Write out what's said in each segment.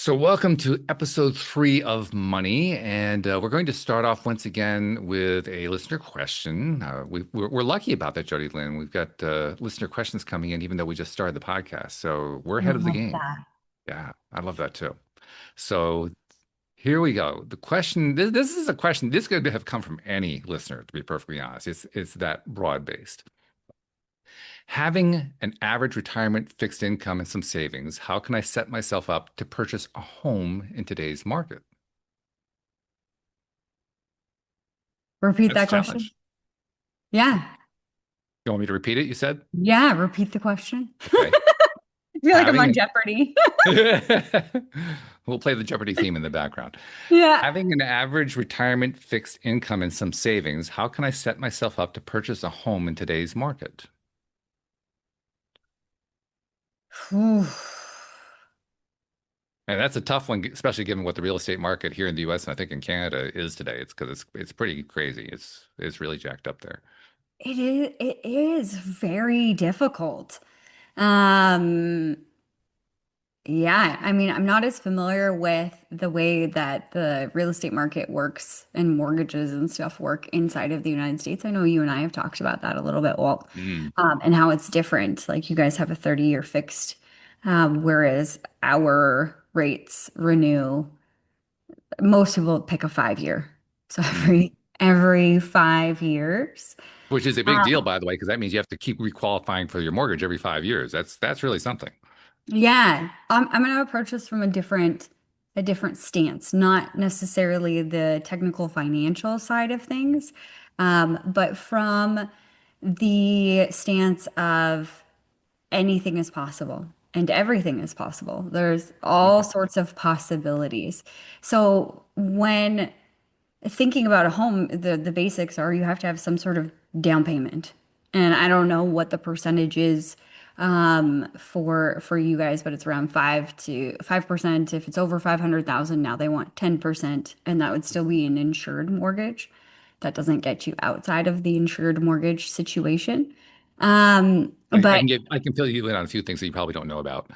So, welcome to episode 3 of Money. And we're going to start off once again with a listener question. We're lucky about that, Jodie Lynn. We've got listener questions coming in, even though we just started the podcast. So, we're I ahead of the love game. that. Yeah, I love that too. So, here we go. The question this is a question, this could have come from any listener, to be perfectly honest. It's that broad based. Having an average retirement fixed income and some savings, how can I set myself up to purchase a home in today's market? Repeat That's a that question. challenge. Yeah. You want me to repeat it, you said? Yeah. Repeat the question. Okay. I feel like I'm Having on an Jeopardy. We'll play the Jeopardy theme in the background. Yeah. Having an average retirement fixed income and some savings, how can I set myself up to purchase a home in today's market? Whew. And that's a tough one, especially given what the real estate market here in the US and I think in Canada is today. It's because it's pretty crazy. It's really jacked up there. It is very difficult. Um, yeah, I mean, I'm not as familiar with the way that the real estate market works and mortgages and stuff work inside of the United States. I know you and I have talked about that a little bit, Walt, Mm. and how it's different. Like you guys have a 30-year fixed, whereas our rates renew. Most people pick a 5 year. So Mm. every 5 years. Which is a big deal, by the way, because that means you have to keep requalifying for your mortgage every 5 years. That's really something. Yeah, I'm gonna approach this from a different stance, not necessarily the technical financial side of things, but from the stance of anything is possible and everything is possible. There's all sorts of possibilities. So when thinking about a home, the basics are you have to have some sort of down payment. And I don't know what the percentage is for you guys, but it's around 5%. If it's over 500,000, now they want 10%, and that would still be an insured mortgage. That doesn't get you outside of the insured mortgage situation. I But I can fill you in on a few things that you probably don't know about.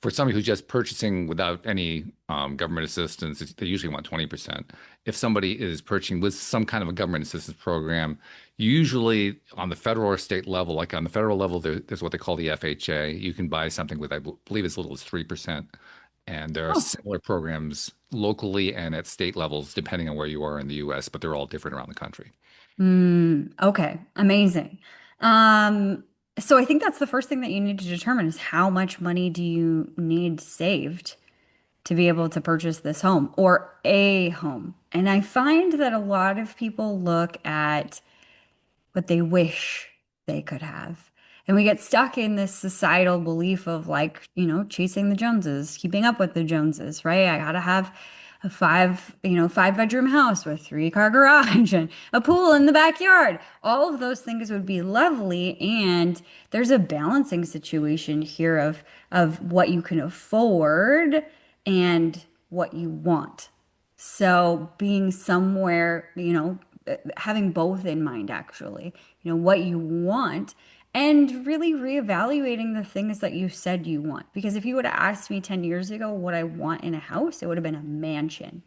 For somebody who's just purchasing without any government assistance, they usually want 20%. If somebody is purchasing with some kind of a government assistance program, usually on the federal or state level, like on the federal level, there's what they call the FHA. You can buy something with, believe, as little as 3%. And there are oh, similar programs locally and at state levels, depending on where you are in the US, but they're all different around the country. okay, amazing. Um, so I think that's the first thing that you need to determine is how much money do you need saved to be able to purchase this home or a home. And I find that a lot of people look at what they wish they could have. And we get stuck in this societal belief of like, chasing the Joneses, keeping up with the Joneses, right? I gotta have a 5-bedroom house with 3-car garage and a pool in the backyard. All of those things would be lovely. And there's a balancing situation here of what you can afford and what you want. So being somewhere, having both in mind, actually, what you want and really reevaluating the things that you said you want. Because if you would have asked me 10 years ago what I want in a house, it would have been a mansion.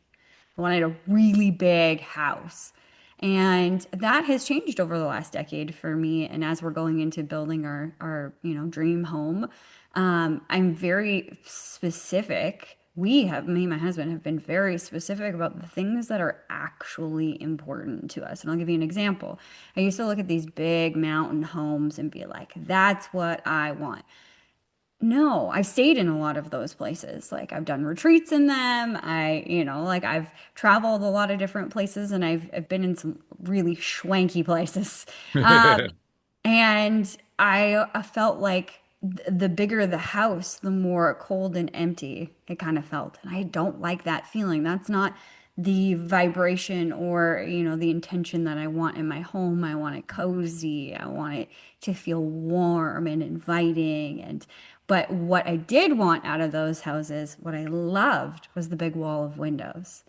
I wanted a really big house. And that has changed over the last decade for me. And as we're going into building our dream home, I'm very specific. Me and my husband have been very specific about the things that are actually important to us. And I'll give you an example. I used to look at these big mountain homes and be like, that's what I want. No, I've stayed in a lot of those places. Like I've done retreats in them. Like I've traveled a lot of different places and I've been in some really schwanky places. Um, and I felt like the bigger the house, the more cold and empty it kind of felt. And I don't like that feeling. That's not the vibration or, the intention that I want in my home. I want it cozy. I want it to feel warm and inviting. But what I did want out of those houses, what I loved was the big wall of windows.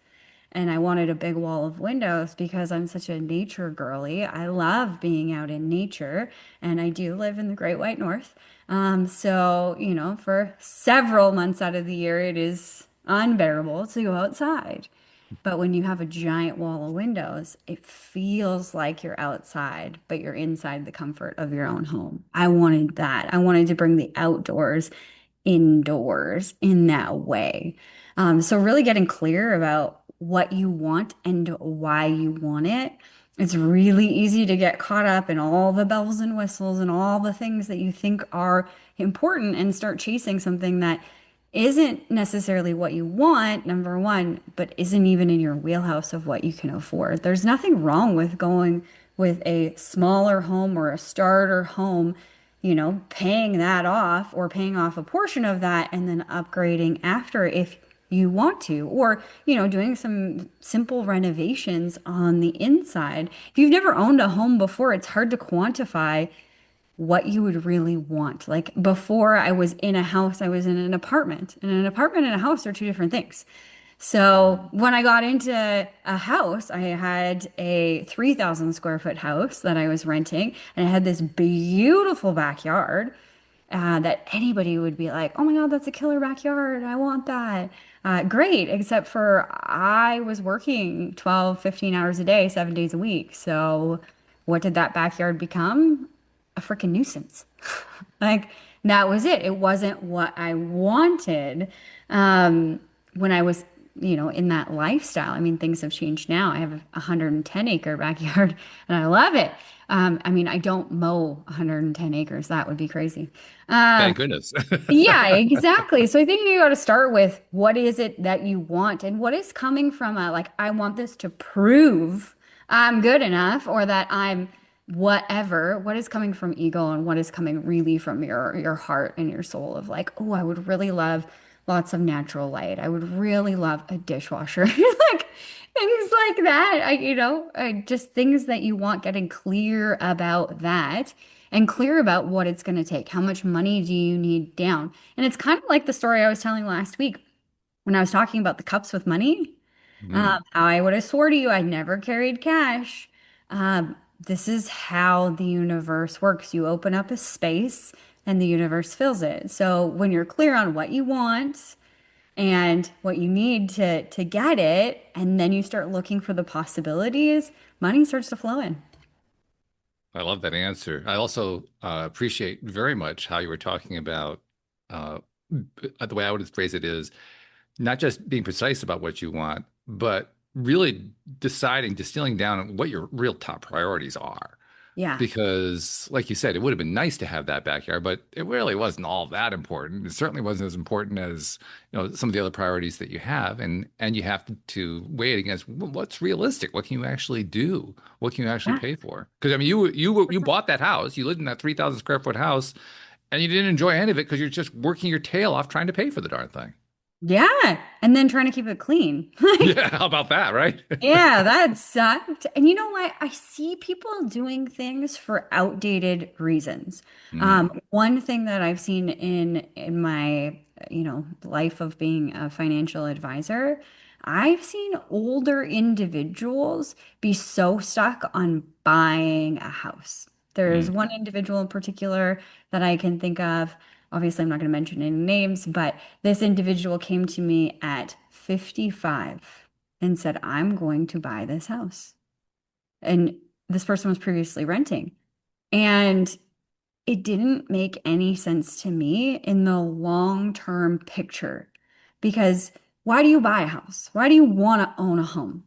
And I wanted a big wall of windows because I'm such a nature girly. I love being out in nature, and I do live in the Great White North. So, for several months out of the year, it is unbearable to go outside. But when you have a giant wall of windows, it feels like you're outside, but you're inside the comfort of your own home. I wanted that. I wanted to bring the outdoors indoors in that way. So really getting clear about what you want and why you want it. It's really easy to get caught up in all the bells and whistles and all the things that you think are important and start chasing something that isn't necessarily what you want, number one, but isn't even in your wheelhouse of what you can afford. There's nothing wrong with going with a smaller home or a starter home, paying that off or paying off a portion of that and then upgrading after if you want to, or, doing some simple renovations on the inside. If you've never owned a home before, it's hard to quantify what you would really want. Like before I was in a house, I was in an apartment, and an apartment and a house are two different things. So when I got into a house, I had a 3,000 square foot house that I was renting, and I had this beautiful backyard that anybody would be like, oh my God, that's a killer backyard. I want that. Great, except for I was working 12, 15 hours a day, 7 days a week. So what did that backyard become? A freaking nuisance. Like that was it. It wasn't what I wanted when I was, in that lifestyle. I mean, things have changed now. I have a 110-acre backyard and I love it. I mean, I don't mow 110 acres. That would be crazy. Thank goodness. Yeah, exactly. So I think you got to start with what is it that you want and what is coming from like, I want this to prove I'm good enough or that I'm whatever. What is coming from ego and what is coming really from your heart and your soul of like, oh, I would really love lots of natural light. I would really love a dishwasher. Like things like that. Just things that you want, getting clear about that and clear about what it's going to take. How much money do you need down? And it's kind of like the story I was telling last week when I was talking about the cups with money. Mm, How I would have swore to you I never carried cash. This is how the universe works. You open up a space and the universe fills it. So when you're clear on what you want and what you need to get it, and then you start looking for the possibilities, money starts to flow in. I love that answer. I also appreciate very much how you were talking about the way I would phrase it is not just being precise about what you want, but really deciding, distilling down what your real top priorities are. Yeah. Because, like you said, it would have been nice to have that backyard, but it really wasn't all that important. It certainly wasn't as important as, some of the other priorities that you have, and you have to weigh it against what's realistic. What can you actually do? What can you actually Yeah. pay for? Because I mean, you bought that house, you lived in that 3,000 square foot house, and you didn't enjoy any of it because you're just working your tail off trying to pay for the darn thing. Yeah. And then trying to keep it clean. Like, Yeah, how about that, right? yeah, that sucked. And you know what? I see people doing things for outdated reasons. Mm, One thing that I've seen in my, life of being a financial advisor, I've seen older individuals be so stuck on buying a house. There's mm. one individual in particular that I can think of. Obviously, I'm not going to mention any names, but this individual came to me at 55 and said, I'm going to buy this house. And this person was previously renting. And it didn't make any sense to me in the long-term picture because why do you buy a house? Why do you want to own a home?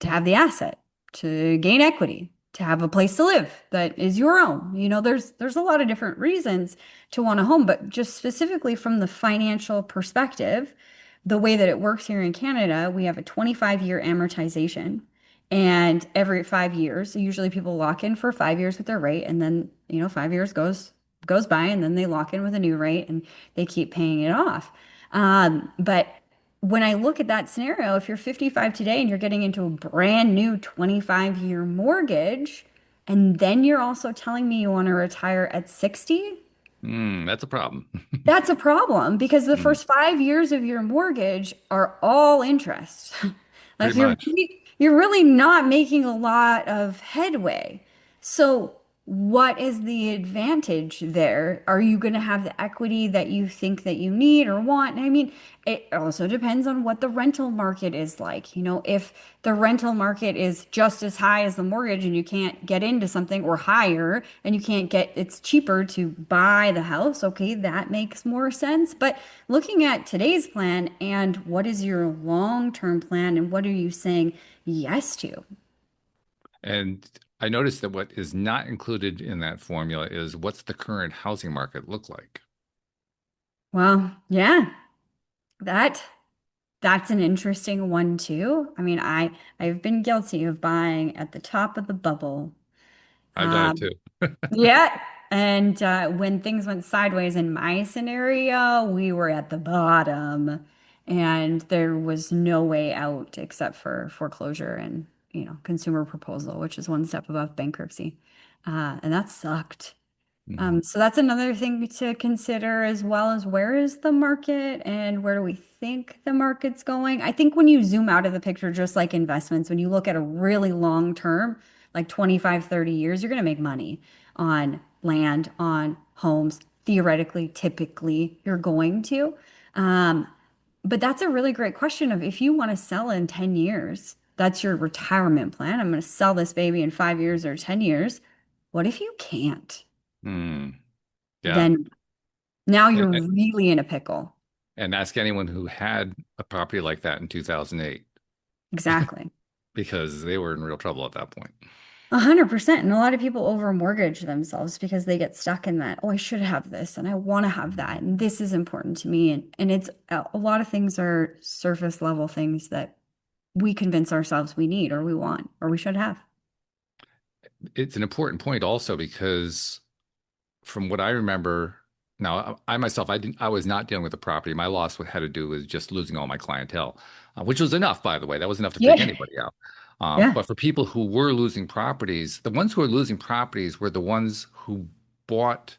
To have the asset, to gain equity, to have a place to live that is your own. There's a lot of different reasons to want a home, but just specifically from the financial perspective, the way that it works here in Canada, we have a 25-year amortization. And every 5 years, so usually people lock in for 5 years with their rate, and then 5 years goes by, and then they lock in with a new rate, and they keep paying it off. But when I look at that scenario, if you're 55 today and you're getting into a brand new 25-year mortgage, and then you're also telling me you want to retire at 60, That's a problem. that's a problem because the Mm, first 5 years of your mortgage are all interest. pretty Like you're much. really, you're really not making a lot of headway. So what is the advantage there? Are you going to have the equity that you think that you need or want? I mean, it also depends on what the rental market is like. You know, if the rental market is just as high as the mortgage and you can't get into something, or higher and you can't get, it's cheaper to buy the house, okay, that makes more sense. But looking at today's plan and what is your long-term plan and what are you saying yes to? And I noticed that what is not included in that formula is what's the current housing market look like? Well, yeah, that that's an interesting one too. I mean, I've been guilty of buying at the top of the bubble. I've done it too. Yeah, and when things went sideways in my scenario, we were at the bottom, and there was no way out except for foreclosure and, consumer proposal, which is one step above bankruptcy. And that sucked. Mhm. So that's another thing to consider, as well as where is the market and where do we think the market's going. I think when you zoom out of the picture, just like investments, when you look at a really long term, like 25, 30 years, you're going to make money on land, on homes. Theoretically, typically, you're going to. Um, but that's a really great question of if you want to sell in 10 years, that's your retirement plan. I'm going to sell this baby in 5 years or 10 years. What if you can't? Hmm. Yeah. Then now And, you're really in a pickle. and ask anyone who had a property like that in 2008 Exactly. because they were in real trouble at that point. 100%. And a lot of people over mortgage themselves because they get stuck in that, oh, I should have this and I want to have that. And this is important to me. And it's a lot of things are surface level things that we convince ourselves we need or we want or we should have. It's an important point also because from what I remember, now I myself, I was not dealing with the property. My loss had to do with just losing all my clientele, which was enough, by the way. That was enough to freak Yeah. anybody out. Yeah. But for people who were losing properties, the ones who were losing properties were the ones who bought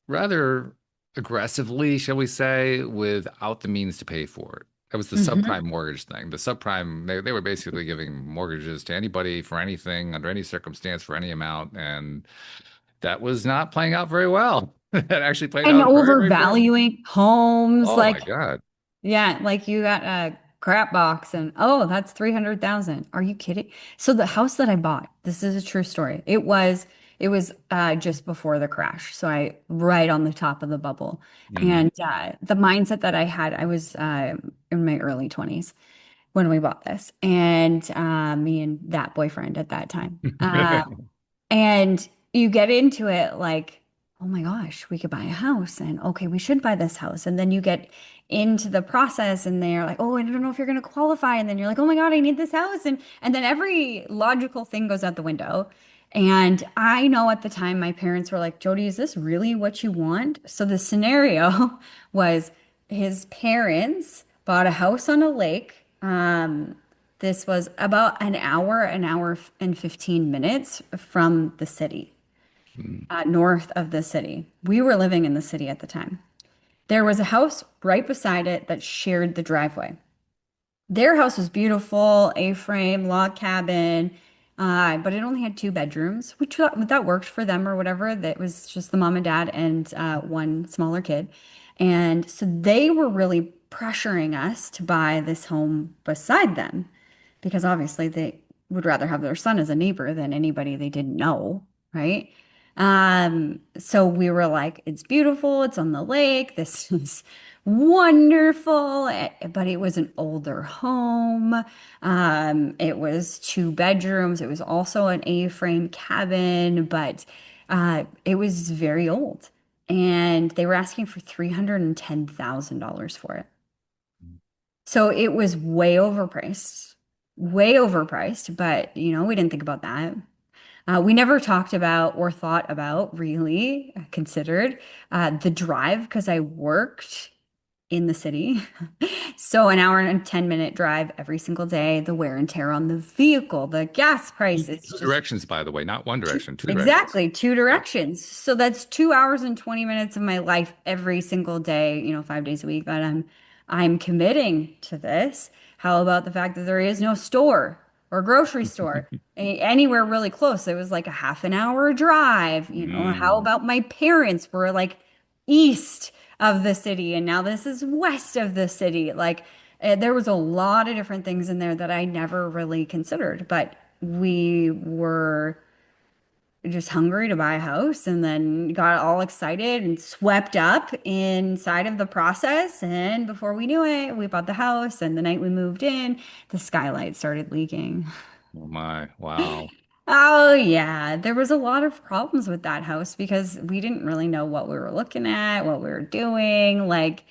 rather aggressively, shall we say, without the means to pay for it. That was the subprime Hmm. mortgage thing. The subprime, they were basically giving mortgages to anybody for anything, under any circumstance, for any amount. And that was not playing out very well. That actually played And out very, very poorly. overvaluing homes, Oh my like, God. yeah, like you got a crap box and oh, that's 300,000. Are you kidding? So the house that I bought, this is a true story. It was just before the crash. So I right on the top of the bubble. Mm. And the mindset that I had, I was in my early 20s when we bought this. And me and that boyfriend at that time. And you get into it like, oh my gosh, we could buy a house and okay, we should buy this house. And then you get into the process and they're like, oh, I don't know if you're going to qualify. And then you're like, oh my God, I need this house. And then every logical thing goes out the window. And I know at the time my parents were like, Jody, is this really what you want? So the scenario was his parents bought a house on a lake. This was about an hour and 15 minutes from the city, Mm. north of the city. We were living in the city at the time. There was a house right beside it that shared the driveway. Their house was beautiful, A-frame, log cabin, but it only had two bedrooms, which that worked for them or whatever. That was just the mom and dad and one smaller kid. And so they were really pressuring us to buy this home beside them because obviously they would rather have their son as a neighbor than anybody they didn't know, right? So we were like, it's beautiful, it's on the lake, this is wonderful, but it was an older home. It was two bedrooms. It was also an A-frame cabin, but it was very old. And they were asking for $310,000 for it. So it was way overpriced, but we didn't think about that. We never talked about or thought about really considered the drive because I worked in the city. So an hour and 10-minute drive every single day, the wear and tear on the vehicle, the gas Two, prices, two just directions, by the way, not one direction, two directions. exactly two Yeah. directions. So that's 2 hours and 20 minutes of my life every single day, 5 days a week that I'm committing to this. How about the fact that there is no store or a grocery store, anywhere really close. It was like a half an hour drive. How Mm. about my parents were like east of the city and now this is west of the city. Like there was a lot of different things in there that I never really considered, but we were just hungry to buy a house and then got all excited and swept up inside of the process. And before we knew it, we bought the house. And the night we moved in, the skylight started leaking. Oh my, wow. Oh, yeah. There was a lot of problems with that house because we didn't really know what we were looking at, what we were doing. Like,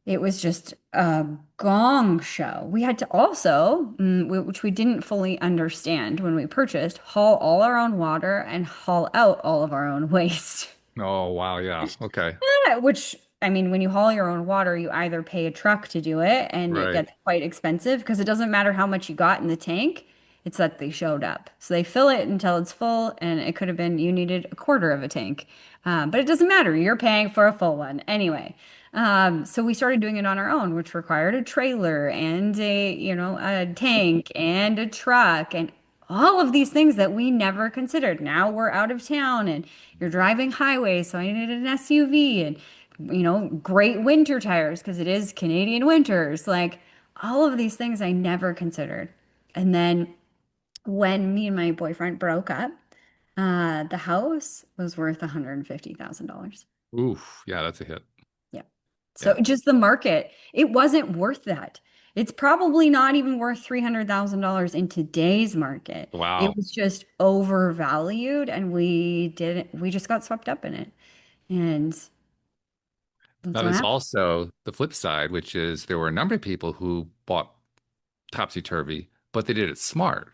it was just a gong show. We had to also, which we didn't fully understand when we purchased, haul all our own water and haul out all of our own waste. Oh wow, yeah. Okay. Yeah, which, I mean, when you haul your own water, you either pay a truck to do it and it Right. gets quite expensive because it doesn't matter how much you got in the tank, it's that they showed up. So they fill it until it's full, and it could have been you needed a quarter of a tank. But it doesn't matter. You're paying for a full one anyway. So we started doing it on our own, which required a trailer and a tank and a truck and all of these things that we never considered. Now we're out of town and you're driving highways, so I needed an SUV and great winter tires because it is Canadian winters. Like all of these things I never considered. And then when me and my boyfriend broke up, the house was worth $150,000. Oof. Yeah, that's a hit. Yeah. So Yeah. just the market, it wasn't worth that. It's probably not even worth $300,000 in today's market. It Wow. was just overvalued and we just got swept up in it. And that's Now, what there's happened. also the flip side, which is there were a number of people who bought topsy-turvy, but they did it smart,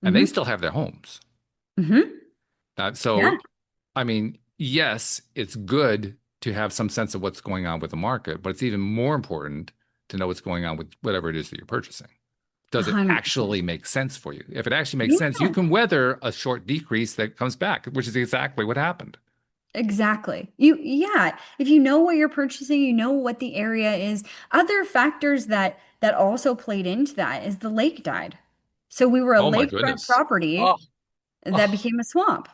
and they Hmm. still have their homes. Hmm. Yeah, So, I mean, yes, it's good to have some sense of what's going on with the market, but it's even more important to know what's going on with whatever it is that you're purchasing. Does it 100%. actually make sense for you? If it actually makes sense, you Yeah, can weather a short decrease that comes back, which is exactly what happened. exactly. Yeah, if you know what you're purchasing, you know what the area is. Other factors that also played into that is the lake died. So we were a Oh my lakefront goodness. property Oh, that oh, became a swamp.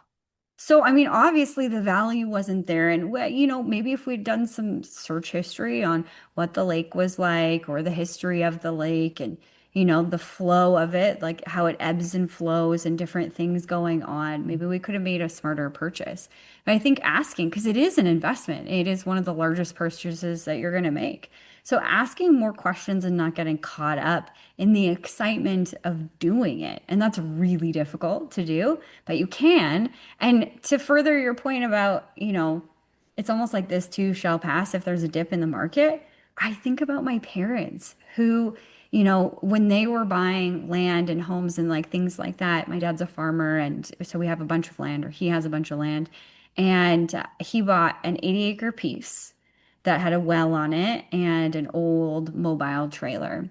So, I mean, obviously the value wasn't there. And, maybe if we'd done some search history on what the lake was like or the history of the lake and, the flow of it, like how it ebbs and flows and different things going on, maybe we could have made a smarter purchase. But I think asking, because it is an investment, it is one of the largest purchases that you're going to make. So asking more questions and not getting caught up in the excitement of doing it. And that's really difficult to do, but you can. And to further your point about, it's almost like this too shall pass if there's a dip in the market. I think about my parents who, when they were buying land and homes and like things like that, my dad's a farmer. And so we have a bunch of land, or he has a bunch of land. And he bought an 80-acre piece that had a well on it and an old mobile trailer.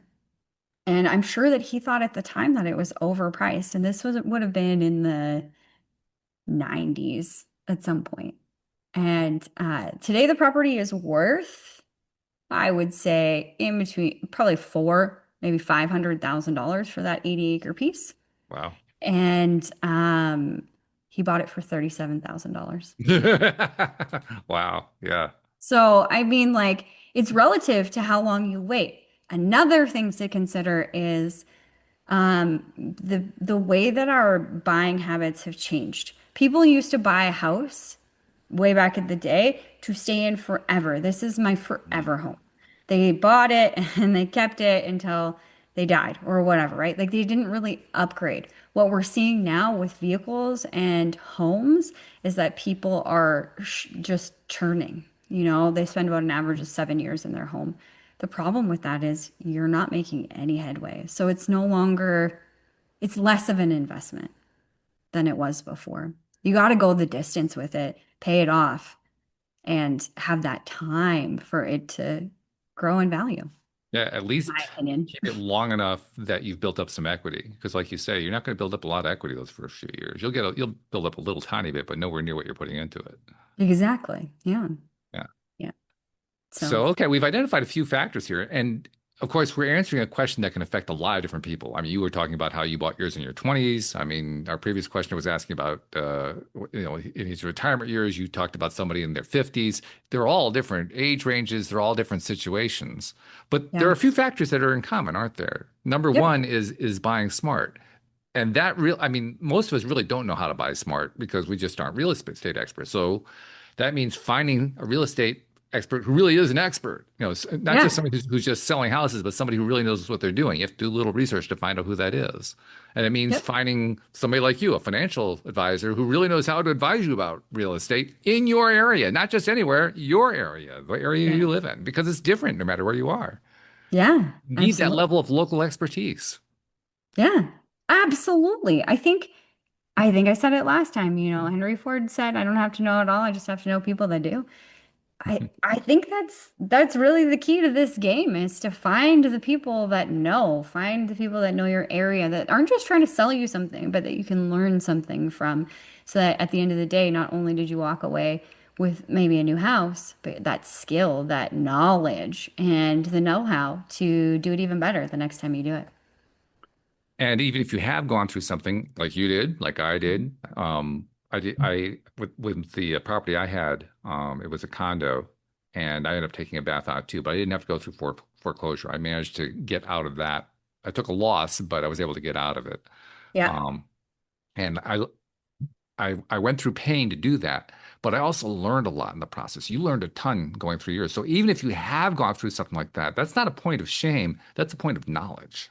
And I'm sure that he thought at the time that it was overpriced. And this would have been in the 90s at some point. And today the property is worth, I would say, in between probably four, maybe $500,000 for that 80-acre piece. wow. And he bought it for $37,000. Wow. Yeah. So, I mean, like, it's relative to how long you wait. Another thing to consider is the way that our buying habits have changed. People used to buy a house way back in the day to stay in forever. This is my Mm. forever home. They bought it and they kept it until they died or whatever, right? Like they didn't really upgrade. What we're seeing now with vehicles and homes is that people are just churning. They spend about an average of 7 years in their home. The problem with that is you're not making any headway. So it's no longer, it's less of an investment than it was before. You got to go the distance with it, pay it off, and have that time for it to grow in value, Yeah, at my least opinion. keep it long enough that you've built up some equity. Because, like you say, you're not going to build up a lot of equity those first few years. You'll build up a little tiny bit, but nowhere near what you're putting into it. Exactly. Yeah. Yeah. Yeah. So, So, okay, we've identified a few factors here, and of course, we're answering a question that can affect a lot of different people. I mean, you were talking about how you bought yours in your 20s. I mean, our previous question was asking about, in his retirement years, you talked about somebody in their 50s. They're all different age ranges. They're all different situations. But there are Yeah. a few factors that are in common, aren't there? Number Yep. one is buying smart. And I mean, most of us really don't know how to buy smart because we just aren't real estate experts. So that means finding a real estate expert who really is an expert, not just Yeah. somebody who's just selling houses, but somebody who really knows what they're doing. You have to do a little research to find out who that is. And it means Yep. finding somebody like you, a financial advisor who really knows how to advise you about real estate in your area, not just anywhere, your area, the area Yeah. you live in, because it's different no matter where you are. Yeah. You need that Absolutely. level of local expertise. Yeah. Absolutely. I think I said it last time, Henry Ford said, I don't have to know it all. I just have to know people that do. I think that's really the key to this game is to find the people that know, find the people that know your area that aren't just trying to sell you something, but that you can learn something from. So that at the end of the day, not only did you walk away with maybe a new house, but that skill, that knowledge, and the know-how to do it even better the next time you do it. And even if you have gone through something like you did, like I did, with the property I had, it was a condo, and I ended up taking a bath out too, but I didn't have to go through foreclosure. I managed to get out of that. I took a loss, but I was able to get out of it. Yeah. Um, and I went through pain to do that, but I also learned a lot in the process. You learned a ton going through yours. So even if you have gone through something like that, that's not a point of shame. That's a point of knowledge.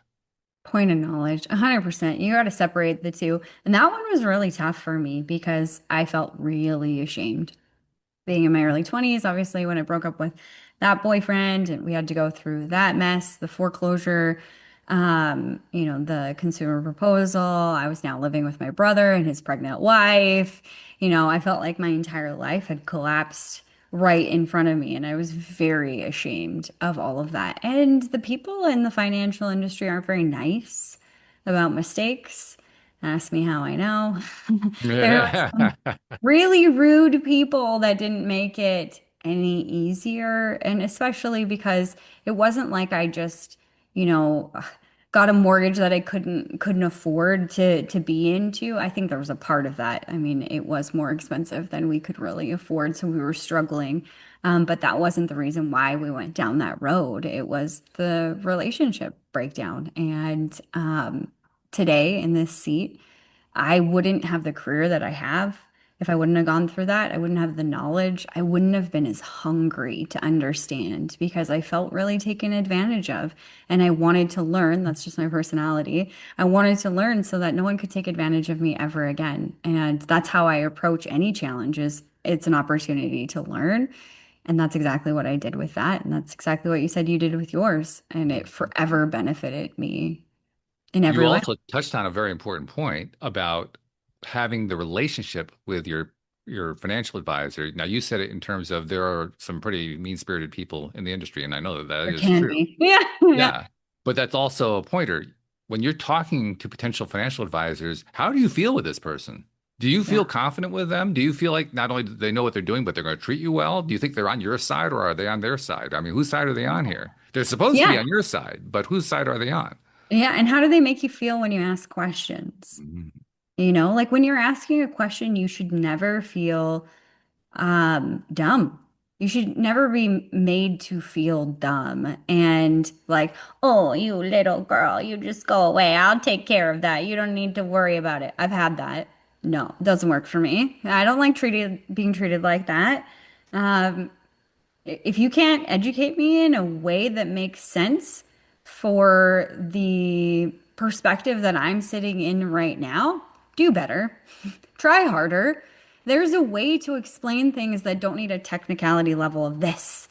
Point of knowledge, 100%. You got to separate the two. And that one was really tough for me because I felt really ashamed being in my early 20s, obviously, when I broke up with that boyfriend and we had to go through that mess, the foreclosure, the consumer proposal. I was now living with my brother and his pregnant wife. I felt like my entire life had collapsed right in front of me, and I was very ashamed of all of that. And the people in the financial industry aren't very nice about mistakes. Ask me how I know. There were some really rude people that didn't make it any easier. And especially because it wasn't like I just, you know, got a mortgage that I couldn't afford to be into. I think there was a part of that. I mean, it was more expensive than we could really afford, so we were struggling. But that wasn't the reason why we went down that road. It was the relationship breakdown. And today in this seat, I wouldn't have the career that I have if I wouldn't have gone through that. I wouldn't have the knowledge. I wouldn't have been as hungry to understand because I felt really taken advantage of. And I wanted to learn. That's just my personality. I wanted to learn so that no one could take advantage of me ever again. And that's how I approach any challenges. It's an opportunity to learn. And that's exactly what I did with that. And that's exactly what you said you did with yours. And it forever benefited me in You every way. also touched on a very important point about having the relationship with your financial advisor. Now, you said it in terms of there are some pretty mean-spirited people in the industry, and I know that that There is can true. be. Yeah. Yeah. Yeah, but that's also a pointer. When you're talking to potential financial advisors, how do you feel with this person? Do you feel Yeah. confident with them? Do you feel like not only do they know what they're doing, but they're going to treat you well? Do you think they're on your side or are they on their side? I mean, whose side are they on here? They're supposed to be Yeah. on your side, but whose side are they on? Yeah. And how do they make you feel when you ask questions? Mhm. Like when you're asking a question, you should never feel dumb. You should never be made to feel dumb and like, oh, you little girl, you just go away. I'll take care of that. You don't need to worry about it. I've had that. No, it doesn't work for me. I don't like being treated like that. Um, if you can't educate me in a way that makes sense for the perspective that I'm sitting in right now, do better. Try harder. There's a way to explain things that don't need a technicality level of this.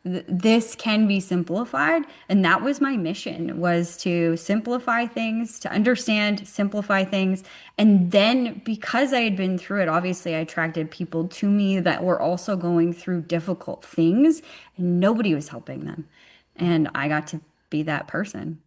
This can be simplified, and that was my mission, was to simplify things, to understand, simplify things. And then because I had been through it, obviously I attracted people to me that were also going through difficult things, and nobody was helping them. And I got to be that person.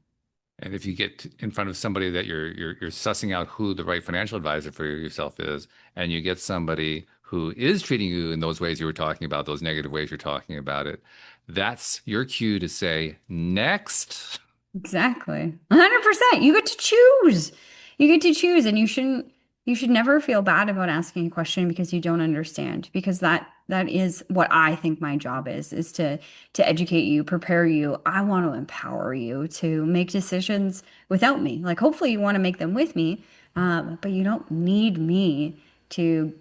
And if you get in front of somebody that you're sussing out who the right financial advisor for yourself is, and you get somebody who is treating you in those ways you were talking about, those negative ways you're talking about it, that's your cue to say, next. Exactly. 100%. You get to choose. You get to choose, and you should never feel bad about asking a question because you don't understand, because that is what I think my job is to educate you, prepare you. I want to empower you to make decisions without me. Like hopefully you want to make them with me, but you don't need me to,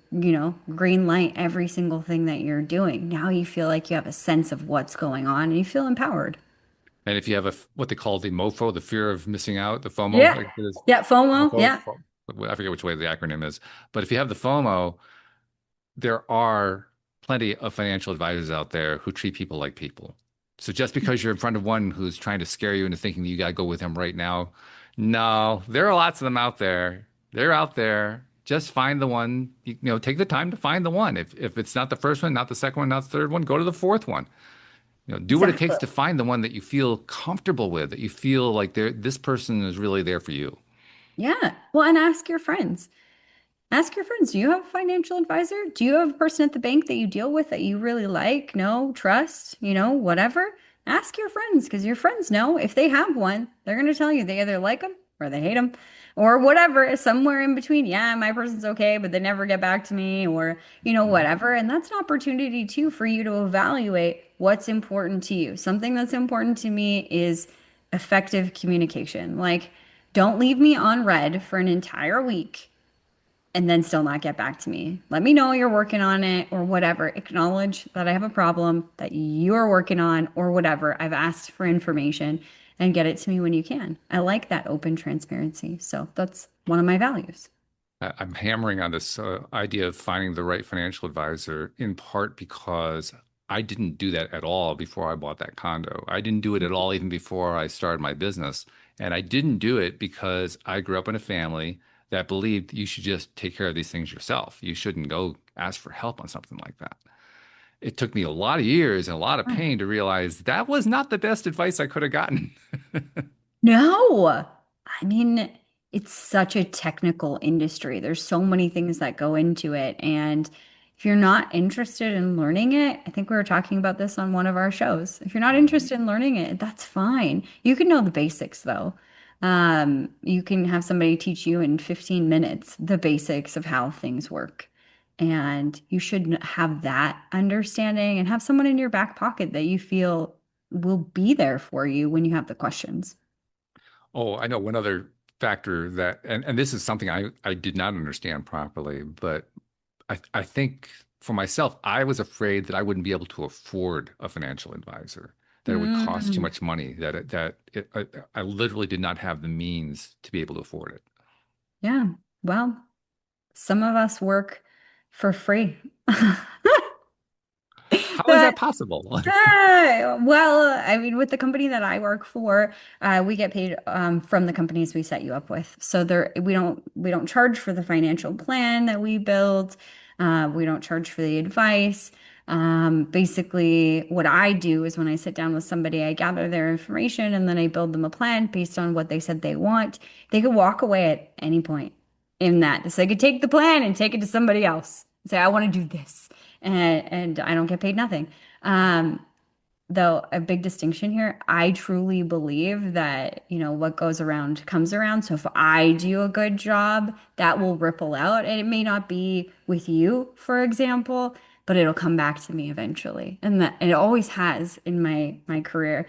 green light every single thing that you're doing. Now you feel like you have a sense of what's going on and you feel empowered. And if you have what they call the MOFO, the fear of missing out, the FOMO, Yeah. like it is, Yeah, FOMO. MOFO, Yeah. I forget which way the acronym is, but if you have the FOMO, there are plenty of financial advisors out there who treat people like people. So just because you're in front of one who's trying to scare you into thinking that you got to go with him right now, no, there are lots of them out there. They're out there. Just find the one, take the time to find the one. If it's not the first one, not the second one, not the third one, go to the fourth one. Do what it takes Exactly. to find the one that you feel comfortable with, that you feel like this person is really there for you. Yeah. Well, and ask your friends. Ask your friends, do you have a financial advisor? Do you have a person at the bank that you deal with that you really like, know, trust, whatever? Ask your friends because your friends know if they have one, they're going to tell you they either like them or they hate them or whatever, somewhere in between. Yeah, my person's okay, but they never get back to me or, whatever. And that's an opportunity too for you to evaluate what's important to you. Something that's important to me is effective communication. Like, don't leave me on red for an entire week and then still not get back to me. Let me know you're working on it or whatever. Acknowledge that I have a problem that you're working on or whatever. I've asked for information and get it to me when you can. I like that open transparency. So that's one of my values. I'm hammering on this idea of finding the right financial advisor in part because I didn't do that at all before I bought that condo. I didn't do it at all even before I started my business. And I didn't do it because I grew up in a family that believed you should just take care of these things yourself. You shouldn't go ask for help on something like that. It took me a lot of years and a lot of pain to realize that was not the best advice I could have gotten. No, I mean, it's such a technical industry. There's so many things that go into it. And if you're not interested in learning it, I think we were talking about this on one of our shows. If you're not interested in learning it, that's fine. You can know the basics though. You can have somebody teach you in 15 minutes the basics of how things work. And you should have that understanding and have someone in your back pocket that you feel will be there for you when you have the questions. Oh, I know one other factor that, and this is something I did not understand properly, but I think for myself, I was afraid that I wouldn't be able to afford a financial advisor, that it would cost too Mm, much money, I literally did not have the means to be able to afford it. yeah. Well, some of us work for free. How is That that possible? well, I mean, with the company that I work for, we get paid from the companies we set you up with. So there, we don't charge for the financial plan that we build. We don't charge for the advice. Basically, what I do is when I sit down with somebody, I gather their information and then I build them a plan based on what they said they want. They could walk away at any point in that. So they could take the plan and take it to somebody else. Say, I want to do this, and I don't get paid nothing. Um, though a big distinction here, I truly believe that, what goes around comes around. So if I do a good job, that will ripple out. And it may not be with you, for example, but it'll come back to me eventually. And it always has in my career.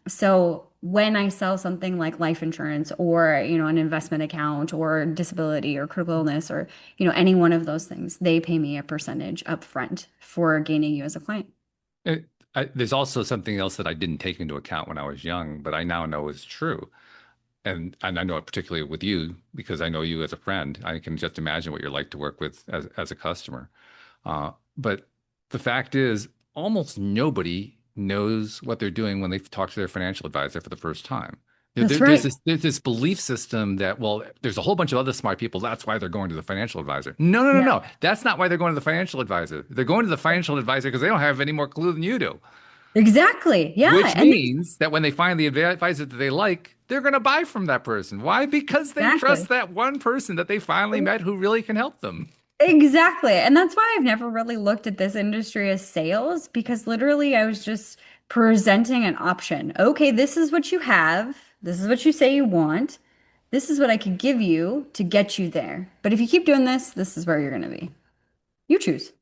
So when I sell something like life insurance or, an investment account or disability or critical illness or, any one of those things, they pay me a percentage upfront for gaining you as a client. It, there's also something else that I didn't take into account when I was young, but I now know is true. And I know it particularly with you because I know you as a friend. I can just imagine what you're like to work with as a customer. But the fact is, almost nobody knows what they're doing when they talk to their financial advisor for the first time. That's There's right. this belief system that, well, there's a whole bunch of other smart people. That's why they're going to the financial advisor. No, no, no, Yeah. no. That's not why they're going to the financial advisor. They're going to the financial advisor because they don't have any more clue than you do. Exactly. Yeah. which And then, means that when they find the advisor that they like, they're going to buy from that person. Why? Because they trust exactly. that one person that they finally met who really can help them. Exactly. And that's why I've never really looked at this industry as sales because literally I was just presenting an option. Okay, this is what you have. This is what you say you want. This is what I could give you to get you there. But if you keep doing this, this is where you're going to be. You choose.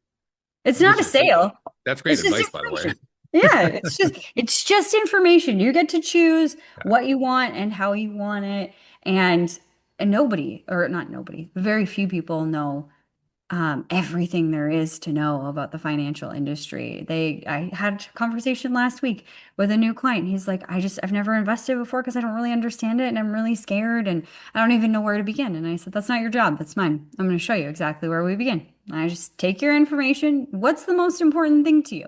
It's not Which a is great. sale. That's great It's just advice, by the way. information. Yeah, it's just information. You get to choose what you want and how you want it. And and nobody, or not nobody, very few people know everything there is to know about the financial industry. I had a conversation last week with a new client. He's like, I've never invested before because I don't really understand it and I'm really scared and I don't even know where to begin. And I said, that's not your job. That's mine. I'm going to show you exactly where we begin. I just take your information. What's the most important thing to you?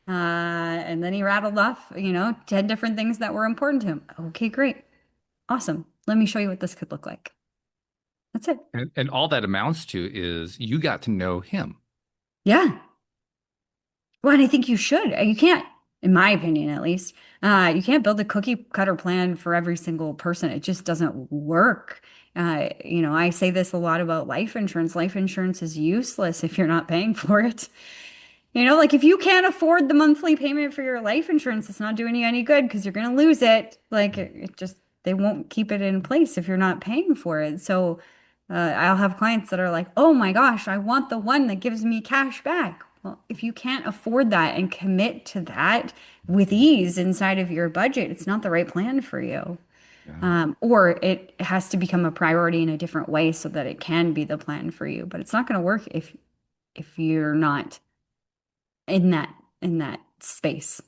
And then he rattled off, 10 different things that were important to him. Okay, great. Awesome. Let me show you what this could look like. That's it. And all that amounts to is you got to know him. Yeah. Well, and I think you should. You can't, in my opinion at least, you can't build a cookie cutter plan for every single person. It just doesn't work. I say this a lot about life insurance. Life insurance is useless if you're not paying for it. Like if you can't afford the monthly payment for your life insurance, it's not doing you any good because you're going to lose it. Like it just, they won't keep it in place if you're not paying for it. So I'll have clients that are like, oh my gosh, I want the one that gives me cash back. Well, if you can't afford that and commit to that with ease inside of your budget, it's not the right plan for you. Yeah. Or it has to become a priority in a different way so that it can be the plan for you. But it's not going to work if you're not in that space.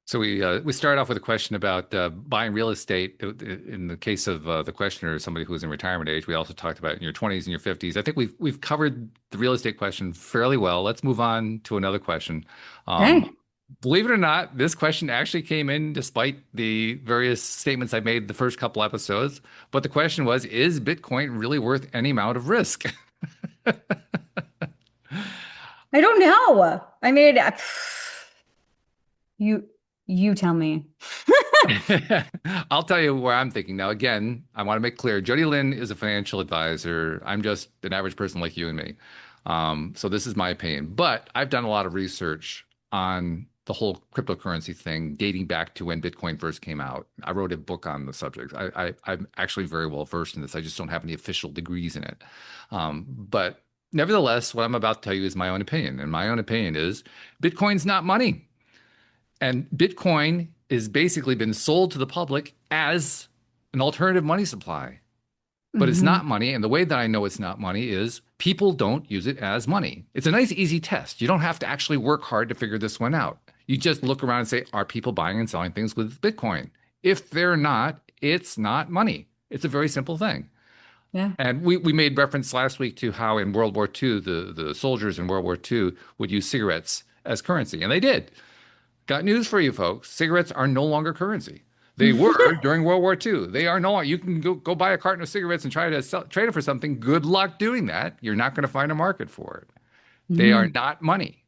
So we start off with a question about buying real estate. In the case of the questioner, somebody who was in retirement age, we also talked about in your 20s and your 50s. I think we've covered the real estate question fairly well. Let's move on to another question. Um, Okay. believe it or not, this question actually came in despite the various statements I made the first couple episodes. But the question was, is Bitcoin really worth any amount of risk? I don't know. I mean, you you tell me. I'll tell you where I'm thinking. Now, again, I want to make clear, Jodie Lynn is a financial advisor. I'm just an average person like you and me. So this is my opinion. But I've done a lot of research on the whole cryptocurrency thing dating back to when Bitcoin first came out. I wrote a book on the subject. I'm actually very well versed in this. I just don't have any official degrees in it. But nevertheless, what I'm about to tell you is my own opinion. And my own opinion is Bitcoin's not money. And Bitcoin is basically been sold to the public as an alternative money supply, but it's Hmm. not money. And the way that I know it's not money is people don't use it as money. It's a nice, easy test. You don't have to actually work hard to figure this one out. You just look around and say, are people buying and selling things with Bitcoin? If they're not, it's not money. It's a very simple thing. Yeah. And we made reference last week to how in World War II, the soldiers in World War II would use cigarettes as currency, and they did. Got news for you folks. Cigarettes are no longer currency. They were during World War II. They are no longer. You can go buy a carton of cigarettes and try to trade it for something. Good luck doing that. You're not going to find a market for it. They are Hmm. not money.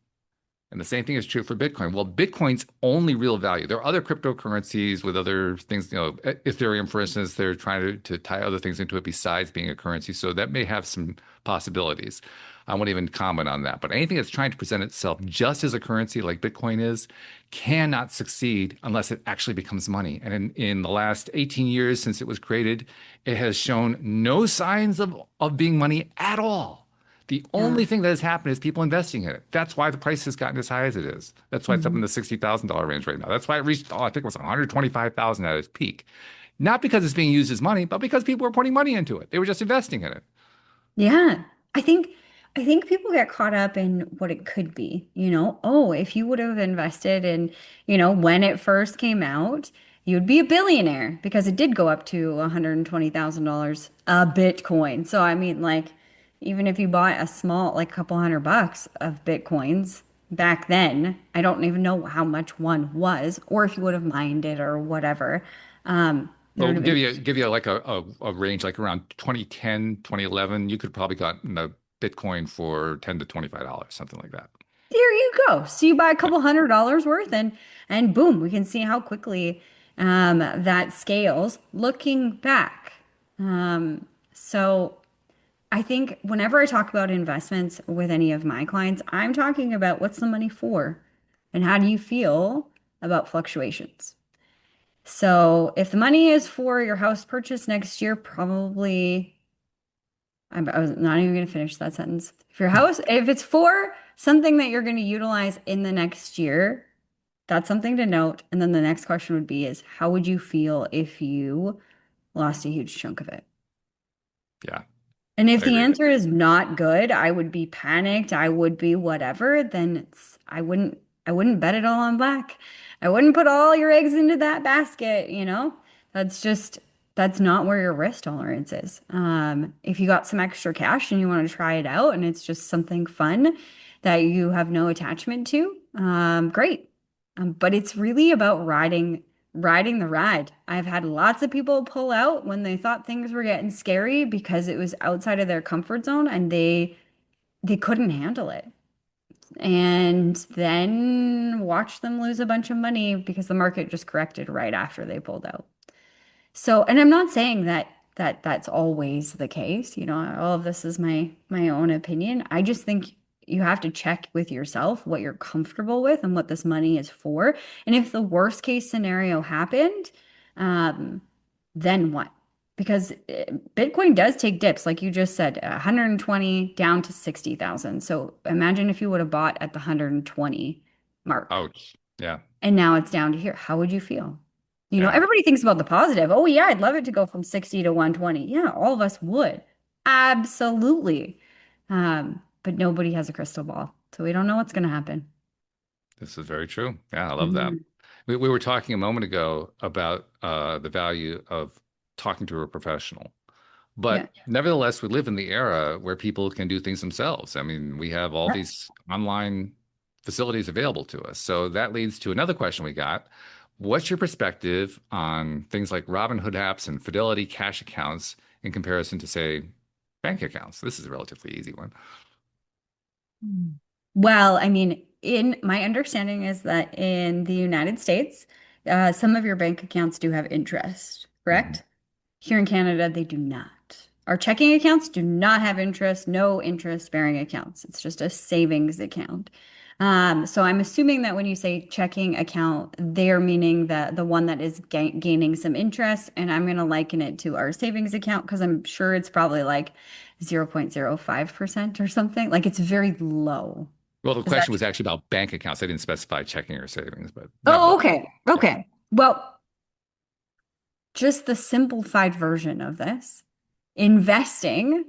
And the same thing is true for Bitcoin. Well, Bitcoin's only real value. There are other cryptocurrencies with other things, Ethereum, for instance, they're trying to tie other things into it besides being a currency. So that may have some possibilities. I won't even comment on that. But anything that's trying to present itself just as a currency like Bitcoin is cannot succeed unless it actually becomes money. And in the last 18 years since it was created, it has shown no signs of being money at all. The Yeah. only thing that has happened is people investing in it. That's why the price has gotten as high as it is. That's why it's up in Hmm. the $60,000 range right now. That's why it reached, I think it was 125,000 at its peak. Not because it's being used as money, but because people were putting money into it. They were just investing in it. Yeah. I think I think people get caught up in what it could be, Oh, if you would have invested in, when it first came out, you'd be a billionaire because it did go up to $120,000 a Bitcoin. So I mean, like, even if you bought a small, like, couple $100 of Bitcoins back then, I don't even know how much one was, or if you would have mined it or whatever. There Well, would have been. give you like a range, like around 2010, 2011. You could probably got a Bitcoin for $10 to $25, something like that. There you go. So you buy a couple $100 worth and boom, we can see how quickly that scales looking back. So I think whenever I talk about investments with any of my clients, I'm talking about what's the money for and how do you feel about fluctuations. So if the money is for your house purchase next year, probably I was not even going to finish that sentence. If it's for something that you're going to utilize in the next year, that's something to note. And then the next question would be is how would you feel if you lost a huge chunk of it? Yeah, And if I the agree. answer is not good, I would be panicked, I would be whatever, then I wouldn't bet it all on black. I wouldn't put all your eggs into that basket, you know? That's just that's not where your risk tolerance is. If you got some extra cash and you want to try it out and it's just something fun that you have no attachment to, great. But it's really about riding the ride. I've had lots of people pull out when they thought things were getting scary because it was outside of their comfort zone and they couldn't handle it. And then watch them lose a bunch of money because the market just corrected right after they pulled out. So, and I'm not saying that's always the case. You know, all of this is my own opinion. I just think you have to check with yourself what you're comfortable with and what this money is for. And if the worst case scenario happened, um, then what? Because Bitcoin does take dips, like you just said, 120 down to 60,000. So imagine if you would have bought at the 120 mark. Ouch. Yeah, And now it's down to here. How would you feel? You know, yeah. everybody thinks about the positive. Oh, yeah, I'd love it to go from 60 to 120. Yeah, all of us would. Absolutely. But nobody has a crystal ball. So we don't know what's going to happen. This is very true. Yeah, I love that. Mhm. We were talking a moment ago about the value of talking to a professional. Yeah. But nevertheless, we live in the era where people can do things themselves. I mean, we have all Yep. these online facilities available to us. So that leads to another question we got. What's your perspective on things like Robinhood apps and Fidelity cash accounts in comparison to, say, bank accounts? This is a relatively easy one. Mm. Well, I mean, in my understanding is that in the United States, some of your bank accounts do have interest, Mhm. correct? Here in Canada, they do not. Our checking accounts do not have interest, no interest bearing accounts. It's just a savings account. So I'm assuming that when you say checking account, they're meaning that the one that is gaining some interest, and I'm going to liken it to our savings account because I'm sure it's probably like 0.05% or something. Like it's very low. Well, the Is that question was actually about bank accounts. I didn't specify checking or savings, but Oh, nevertheless, okay. yeah. Okay. Well, just the simplified version of this, investing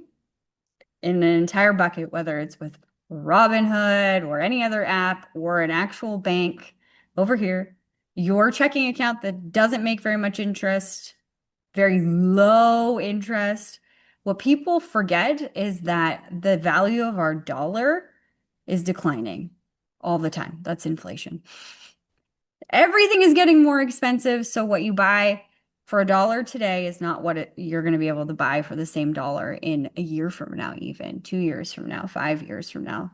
in an entire bucket, whether it's with Robinhood or any other app or an actual bank over here, your checking account that doesn't make very much interest, very low interest. What people forget is that the value of our dollar is declining all the time. That's inflation. Everything is getting more expensive. So what you buy for $1 today is not what you're going to be able to buy for the same dollar in a year from now, even 2 years from now, 5 years from now,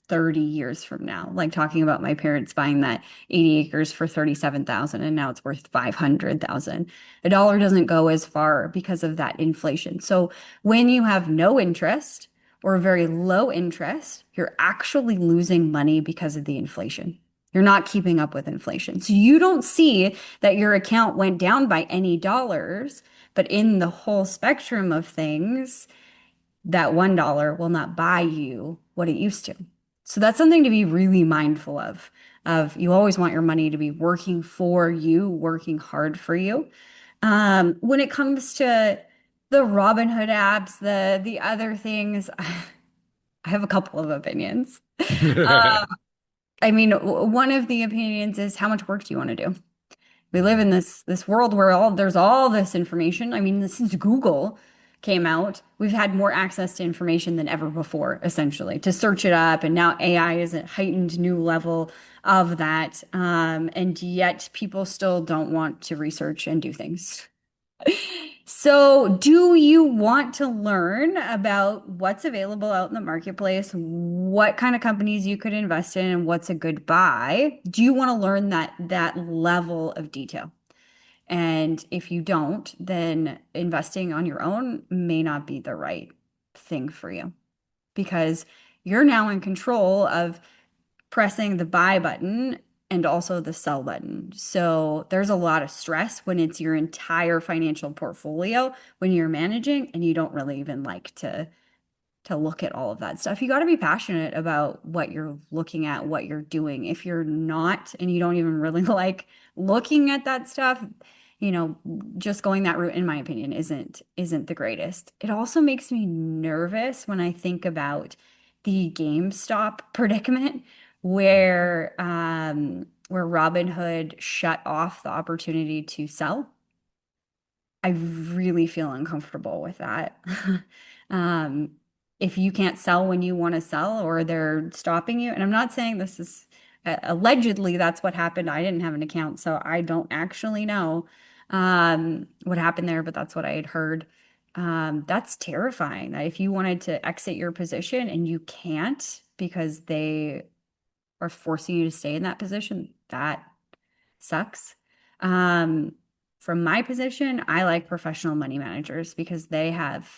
30 years from now. Like talking about my parents buying that 80 acres for 37,000 and now it's worth 500,000. A dollar doesn't go as far because of that inflation. So when you have no interest or very low interest, you're actually losing money because of the inflation. You're not keeping up with inflation. So you don't see that your account went down by any dollars, but in the whole spectrum of things, that $1 will not buy you what it used to. So that's something to be really mindful of you always want your money to be working for you, working hard for you. When it comes to the Robinhood apps, the other things, I have a couple of opinions. I mean, one of the opinions is how much work do you want to do? We live in this world where there's all this information. I mean, since Google came out, we've had more access to information than ever before, essentially, to search it up. And now AI is a heightened new level of that. And yet people still don't want to research and do things. So, do you want to learn about what's available out in the marketplace, what kind of companies you could invest in, and what's a good buy? Do you want to learn that level of detail? And if you don't, then investing on your own may not be the right thing for you because you're now in control of pressing the buy button and also the sell button. So there's a lot of stress when it's your entire financial portfolio when you're managing and you don't really even like to look at all of that stuff. You got to be passionate about what you're looking at, what you're doing. If you're not, and you don't even really like looking at that stuff, you know, just going that route, in my opinion, isn't the greatest. It also makes me nervous when I think about the GameStop predicament where Robinhood shut off the opportunity to sell. I really feel uncomfortable with that. Um, if you can't sell when you want to sell or they're stopping you, and I'm not saying this is allegedly that's what happened. I didn't have an account, so I don't actually know what happened there, but that's what I had heard. That's terrifying that if you wanted to exit your position and you can't because they are forcing you to stay in that position, that sucks. Um, from my position, I like professional money managers because they have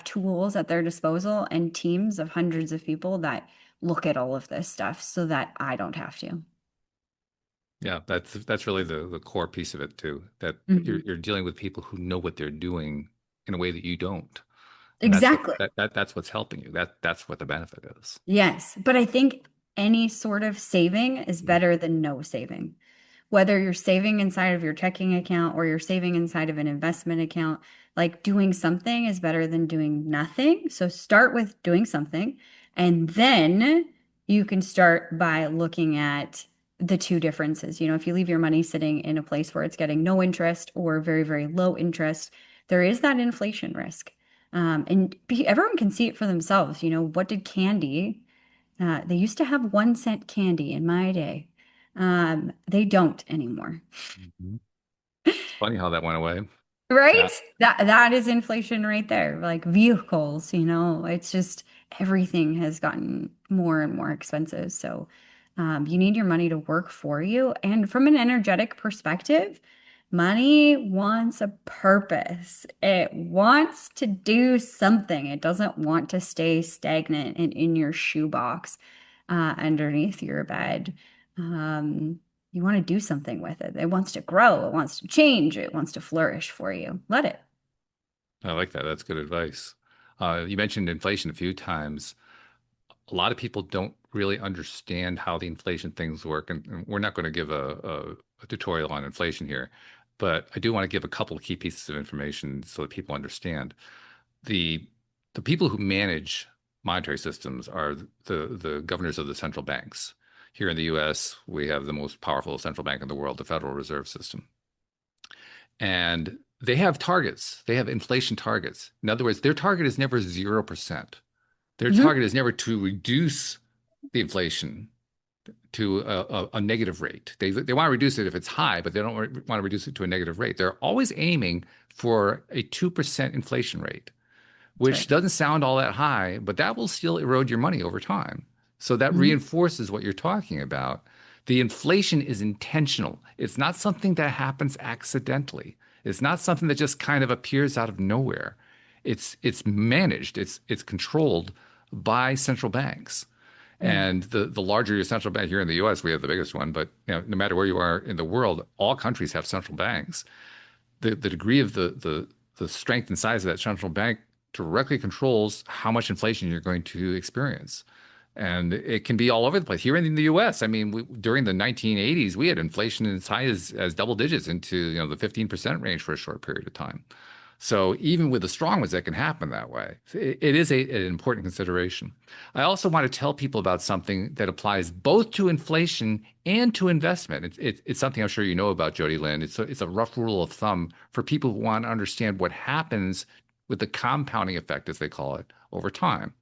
tools at their disposal and teams of hundreds of people that look at all of this stuff so that I don't have to. Yeah, that's really the core piece of it too, that Mhm. you're dealing with people who know what they're doing in a way that you don't. And that's what Exactly. that's what's helping you. That's what the benefit is. Yes, but I think any sort of saving is better than no saving. Whether you're saving inside of your checking account or you're saving inside of an investment account, like doing something is better than doing nothing. So start with doing something, and then you can start by looking at the two differences. You know, if you leave your money sitting in a place where it's getting no interest or very, very low interest, there is that inflation risk. Everyone can see it for themselves. You know, what did candy? They used to have 1 cent candy in my day. They don't anymore. Mhm. It's funny how that went away. Right? Yeah. That is inflation right there. Like vehicles, you know, it's just everything has gotten more and more expensive. So you need your money to work for you. And from an energetic perspective, money wants a purpose. It wants to do something. It doesn't want to stay stagnant and in your shoebox underneath your bed. You want to do something with it. It wants to grow, it wants to change, it wants to flourish for you. Let it. I like that. That's good advice. You mentioned inflation a few times. A lot of people don't really understand how the inflation things work, and we're not going to give a tutorial on inflation here, but I do want to give a couple of key pieces of information so that people understand. The the people who manage monetary systems are the governors of the central banks. Here in the US, we have the most powerful central bank in the world, the Federal Reserve System. And they have targets. They have inflation targets. In other words, their target is never 0%. Their Mhm. target is never to reduce the inflation to a negative rate. They want to reduce it if it's high, but they don't want to reduce it to a negative rate. They're always aiming for a 2% inflation rate, That's which right. doesn't sound all that high, but that will still erode your money over time. So that Mhm. reinforces what you're talking about. The inflation is intentional. It's not something that happens accidentally. It's not something that just kind of appears out of nowhere. It's managed. It's controlled by central banks. Yeah. And the larger your central bank here in the US, we have the biggest one, but no matter where you are in the world, all countries have central banks. The degree of the strength and size of that central bank directly controls how much inflation you're going to experience. And it can be all over the place. Here in the US, I mean, during the 1980s, we had inflation as high as double digits into, the 15% range for a short period of time. So even with the strong ones, that can happen that way. It is an important consideration. I also want to tell people about something that applies both to inflation and to investment. It's something I'm sure you know about, Jodie Lynn. It's a rough rule of thumb for people who want to understand what happens with the compounding effect, as they call it, over time.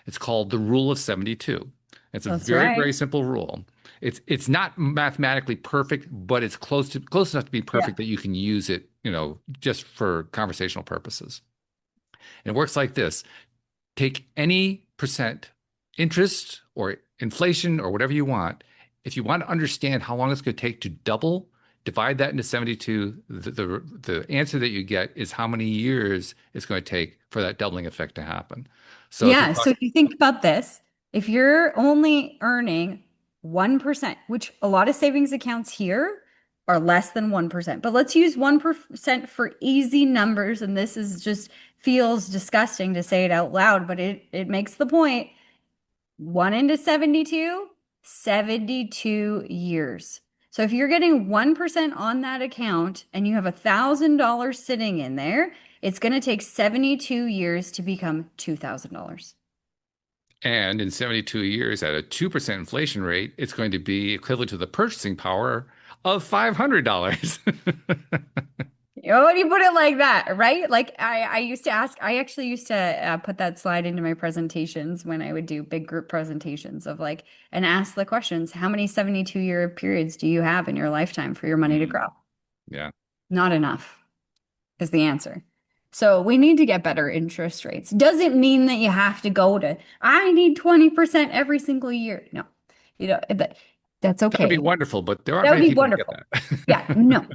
It's called the rule of 72. It's a That's very, right. very simple rule. It's not mathematically perfect, but it's close enough to be Yeah. perfect that you can use it, just for conversational purposes. And it works like this. Take any percent interest or inflation or whatever you want. If you want to understand how long it's going to take to double, divide that into 72. The answer that you get is how many years it's going to take for that doubling effect to happen. So if you're Yeah. So talking, if you think about this, if you're only earning 1%, which a lot of savings accounts here are less than 1%, but let's use 1% for easy numbers. And this is just feels disgusting to say it out loud, but it makes the point. 1 into 72, 72 years. So if you're getting 1% on that account and you have $1,000 sitting in there, it's going to take 72 years to become $2,000. and in 72 years at a 2% inflation rate, it's going to be equivalent to the purchasing power of $500. Oh, when you put it like that, right? Like I used to ask, I actually used to put that slide into my presentations when I would do big group presentations of like, and ask the questions, how many 72-year periods do you have in your lifetime for your money to Mm, grow? yeah. Not enough is the answer. So we need to get better interest rates. Doesn't mean that you have to go to, I need 20% every single year. No, that's That would be okay. wonderful, but there aren't That would many be people who get wonderful. Yeah, that. no,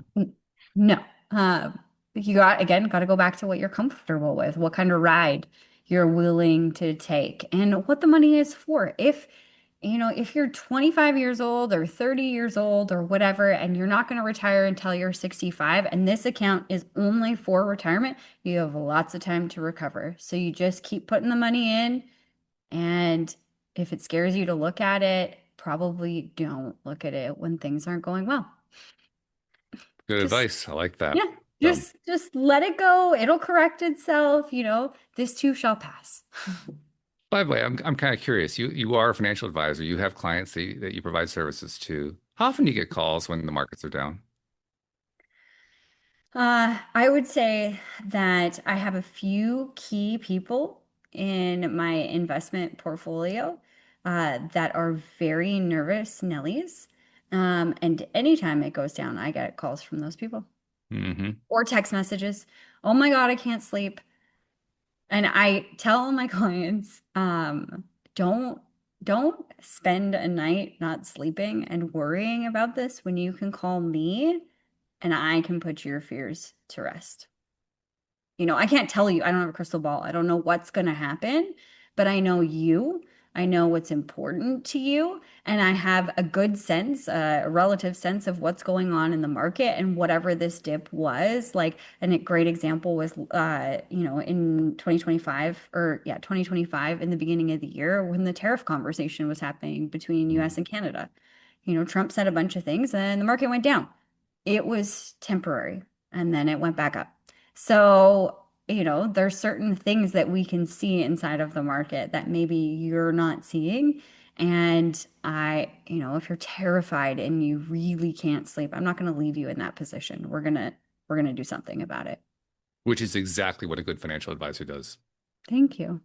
no. Uh, you got to go back to what you're comfortable with, what kind of ride you're willing to take, and what the money is for. If you're 25 years old or 30 years old or whatever, and you're not going to retire until you're 65, and this account is only for retirement, you have lots of time to recover. So you just keep putting the money in, and if it scares you to look at it, probably don't look at it when things aren't going well. Good Just advice. I like that. yeah, So, just let it go. It'll correct itself, this too shall pass. by the way, I'm kind of curious. You are a financial advisor. You have clients that you provide services to. How often do you get calls when the markets are down? I would say that I have a few key people in my investment portfolio that are very nervous Nellies. And anytime it goes down, I get calls from those people Hmm. or text messages. Oh my God, I can't sleep. And I tell my clients, don't don't spend a night not sleeping and worrying about this when you can call me and I can put your fears to rest. I can't tell you, I don't have a crystal ball. I don't know what's going to happen, but I know you. I know what's important to you, and I have a good sense, a relative sense of what's going on in the market and whatever this dip was. Like, and a great example was, in 2025 or yeah, 2025 in the beginning of the year when the tariff conversation was happening between US and Canada. Trump said a bunch of things and the market went down. It was temporary and then it went back up. So, there's certain things that we can see inside of the market that maybe you're not seeing. And if you're terrified and you really can't sleep, I'm not going to leave you in that position. We're going to do something about it. Which is exactly what a good financial advisor does. Thank you.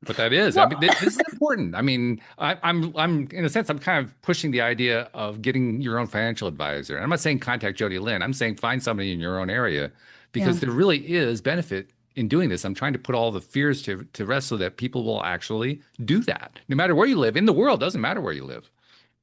But that is, I Well, mean, this is important. I mean, I'm in a sense, I'm kind of pushing the idea of getting your own financial advisor. And I'm not saying contact Jodie Lynn. I'm saying find somebody in your own area yeah. because there really is benefit in doing this. I'm trying to put all the fears to rest so that people will actually do that, no matter where you live in the world. Doesn't matter where you live.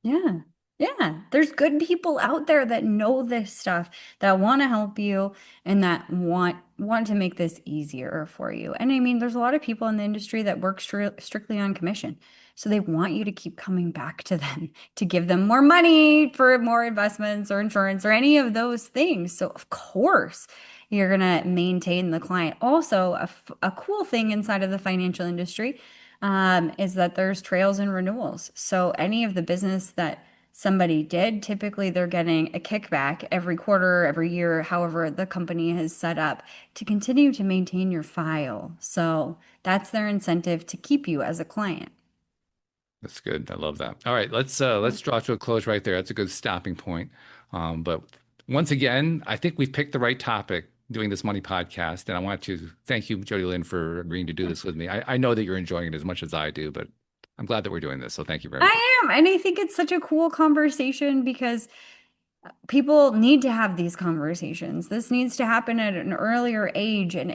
Yeah. Yeah. There's good people out there that know this stuff, that want to help you and that want to make this easier for you. And I mean, there's a lot of people in the industry that work strictly on commission. So they want you to keep coming back to them to give them more money for more investments or insurance or any of those things. So of course, you're going to maintain the client. Also, a cool thing inside of the financial industry is that there's trails and renewals. So any of the business that somebody did, typically they're getting a kickback every quarter, every year, however the company has set up to continue to maintain your file. So that's their incentive to keep you as a client. That's good. I love that. All right, let's draw to a close right there. That's a good stopping point. But once again, I think we've picked the right topic doing this money podcast, and I want to thank you, Jody Lynn, for agreeing to do this with me. I know that you're enjoying it as much as I do, but I'm glad that we're doing this. So thank you very much. I am. And I think it's such a cool conversation because people need to have these conversations. This needs to happen at an earlier age. And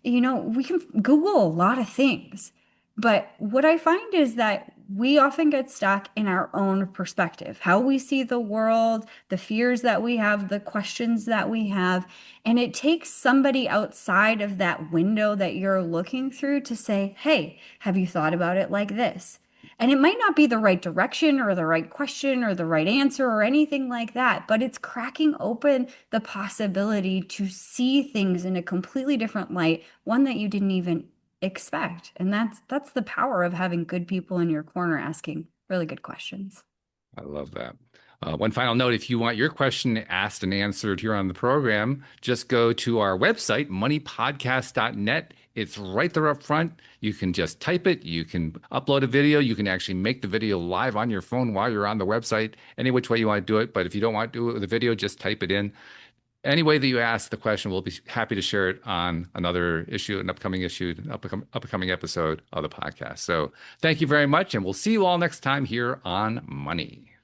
we can Google a lot of things. But what I find is that we often get stuck in our own perspective, how we see the world, the fears that we have, the questions that we have. And it takes somebody outside of that window that you're looking through to say, hey, have you thought about it like this? And it might not be the right direction or the right question or the right answer or anything like that, but it's cracking open the possibility to see things in a completely different light, one that you didn't even expect. And that's the power of having good people in your corner asking really good questions. I love that. One final note, if you want your question asked and answered here on the program, just go to our website, moneypodcast.net. It's right there up front. You can just type it. You can upload a video. You can actually make the video live on your phone while you're on the website, any which way you want to do it. But if you don't want to do it with a video, just type it in. Any way that you ask the question, we'll be happy to share it on another issue, an upcoming episode of the podcast. So thank you very much, and we'll see you all next time here on Money.